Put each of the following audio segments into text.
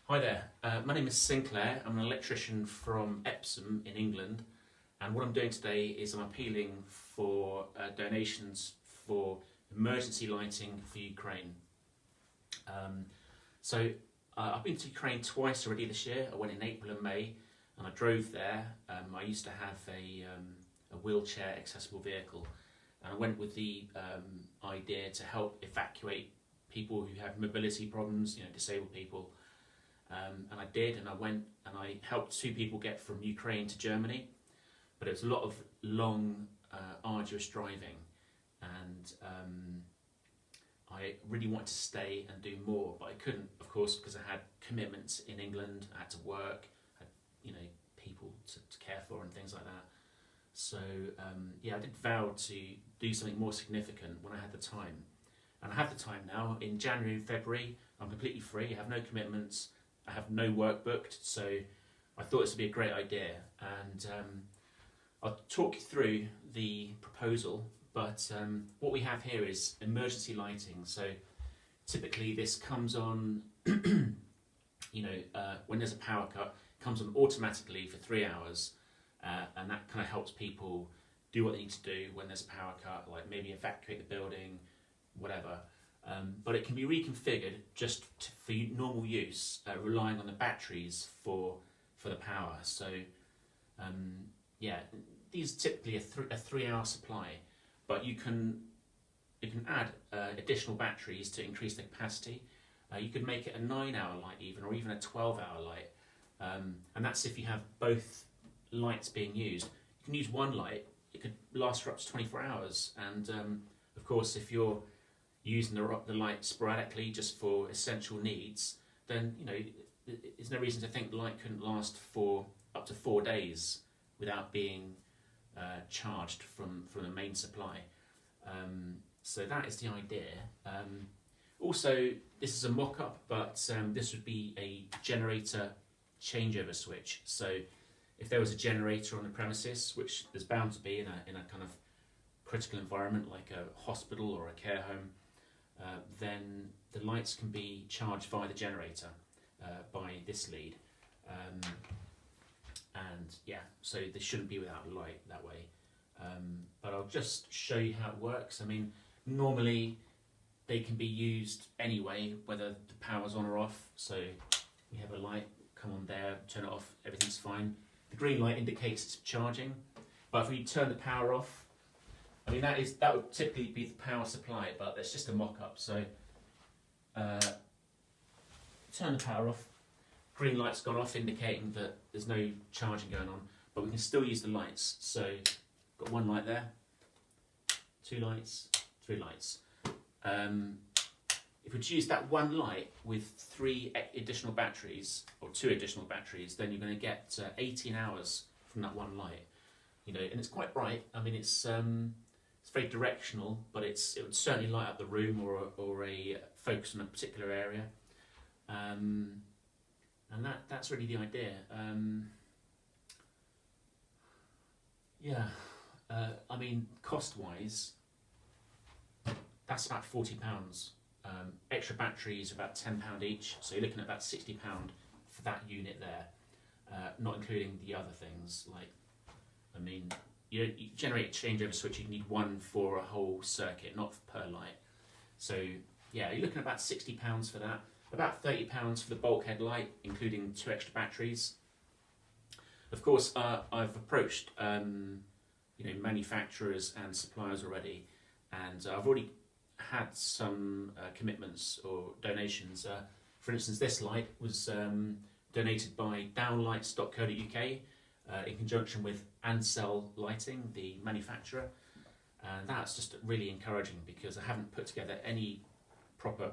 Hi there, my name is Sinclair. I'm an electrician from Epsom in England, and what I'm doing today is I'm appealing for donations for emergency lighting for Ukraine. Um, I've been to Ukraine twice already this year. I went in April and May, and I drove there. I used to have a wheelchair accessible vehicle, and I went with the idea to help evacuate people who have mobility problems, disabled people. And I did, and I went and I helped two people get from Ukraine to Germany, but it was a lot of long, arduous driving, and I really wanted to stay and do more, but I couldn't, of course, because I had commitments in England. I had to work, had people to care for and things like that. So I did vow to do something more significant when I had the time, and I have the time now. In January and February, I'm completely free. I have no commitments. I have no work booked, so I thought this would be a great idea, and I'll talk you through the proposal. But what we have here is emergency lighting. So typically this comes on, when there's a power cut, it comes on automatically for 3 hours, and that kind of helps people do what they need to do when there's a power cut, like maybe evacuate the building, whatever. But it can be reconfigured just for normal use, relying on the batteries for the power. So these are typically a 3 hour supply, but you can add additional batteries to increase the capacity. You could make it a 9 hour light even, or even a 12 hour light, and that's if you have both lights being used. You can use one light, it could last for up to 24 hours, and of course if you're using the light sporadically just for essential needs, then there's no reason to think the light couldn't last for up to 4 days without being charged from the main supply. So that is the idea. Also, this is a mock-up, but this would be a generator changeover switch. So if there was a generator on the premises, which there's bound to be in a kind of critical environment like a hospital or a care home, then the lights can be charged via the generator by this lead, so they shouldn't be without light that way. But I'll just show you how it works. I mean, normally they can be used anyway, whether the power's on or off. So we have a light come on there, turn it off, everything's fine. The green light indicates it's charging, but if we turn the power off, I mean, that would typically be the power supply, but that's just a mock-up. So turn the power off, green light's gone off, indicating that there's no charging going on, but we can still use the lights. So got one light there, 2 lights, 3 lights. If we choose that one light with 3 additional batteries, or 2 additional batteries, then you're going to get 18 hours from that one light. And it's quite bright. I mean, it's very directional, but it would certainly light up the room or a focus on a particular area, and that's really the idea. I mean, cost-wise, that's about £40. Extra batteries are about £10 each, so you're looking at about £60 for that unit there, not including the other things like, you generate a changeover switch, you need one for a whole circuit, not per light. So you're looking at about £60 for that, about £30 for the bulkhead light, including 2 extra batteries. Of course, I've approached manufacturers and suppliers already, and I've already had some commitments or donations. For instance, this light was donated by downlights.co.uk, in conjunction with Ansell Lighting, the manufacturer, and that's just really encouraging because I haven't put together any proper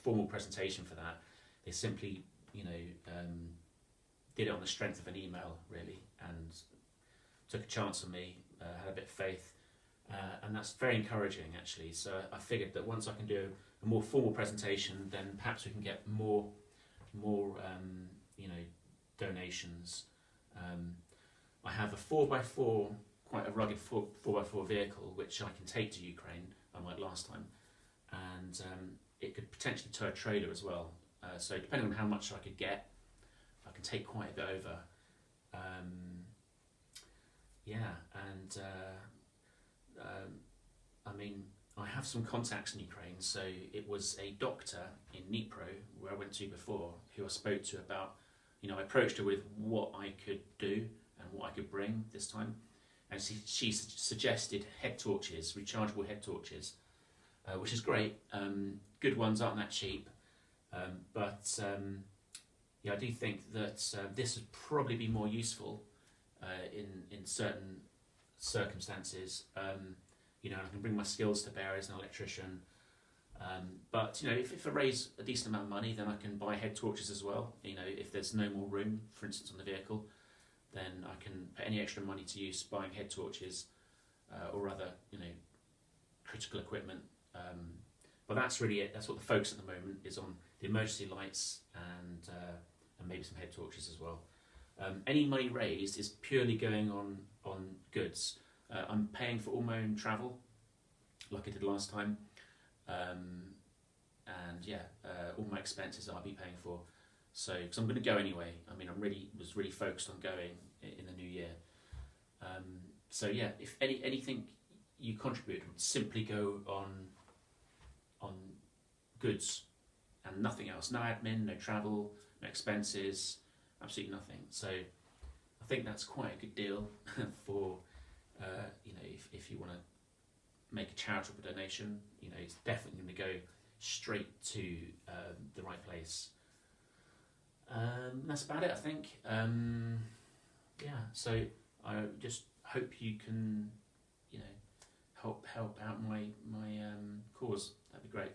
formal presentation for that. They simply, did it on the strength of an email, really, and took a chance on me, had a bit of faith, and that's very encouraging, actually. So I figured that once I can do a more formal presentation, then perhaps we can get more donations. I have a 4x4, quite a rugged 4x4 vehicle, which I can take to Ukraine, unlike last time, and it could potentially tow a trailer as well. So depending on how much I could get, I can take quite a bit over. Yeah, and I mean, I have some contacts in Ukraine, so it was a doctor in Dnipro, where I went to before, who I spoke to about, I approached her with what I could do and what I could bring this time. And she suggested head torches, rechargeable head torches, which is great. Good ones aren't that cheap, but yeah, I do think that this would probably be more useful in certain circumstances. I can bring my skills to bear as an electrician. But if I raise a decent amount of money, then I can buy head torches as well. If there's no more room, for instance, on the vehicle, then I can put any extra money to use buying head torches or other, critical equipment. But that's really it. That's what the focus at the moment is on: the emergency lights and maybe some head torches as well. Any money raised is purely going on goods. I'm paying for all my own travel, like I did last time, and yeah, all my expenses I'll be paying for. So, because I'm going to go anyway. I mean, was really focused on going in the new year. So yeah, if anything you contribute would simply go on goods and nothing else. No admin, no travel, no expenses, absolutely nothing. So I think that's quite a good deal for if you want to make a charitable donation. It's definitely going to go straight to the right place. That's about it, I think. Yeah, so I just hope you can help out my cause. That'd be great.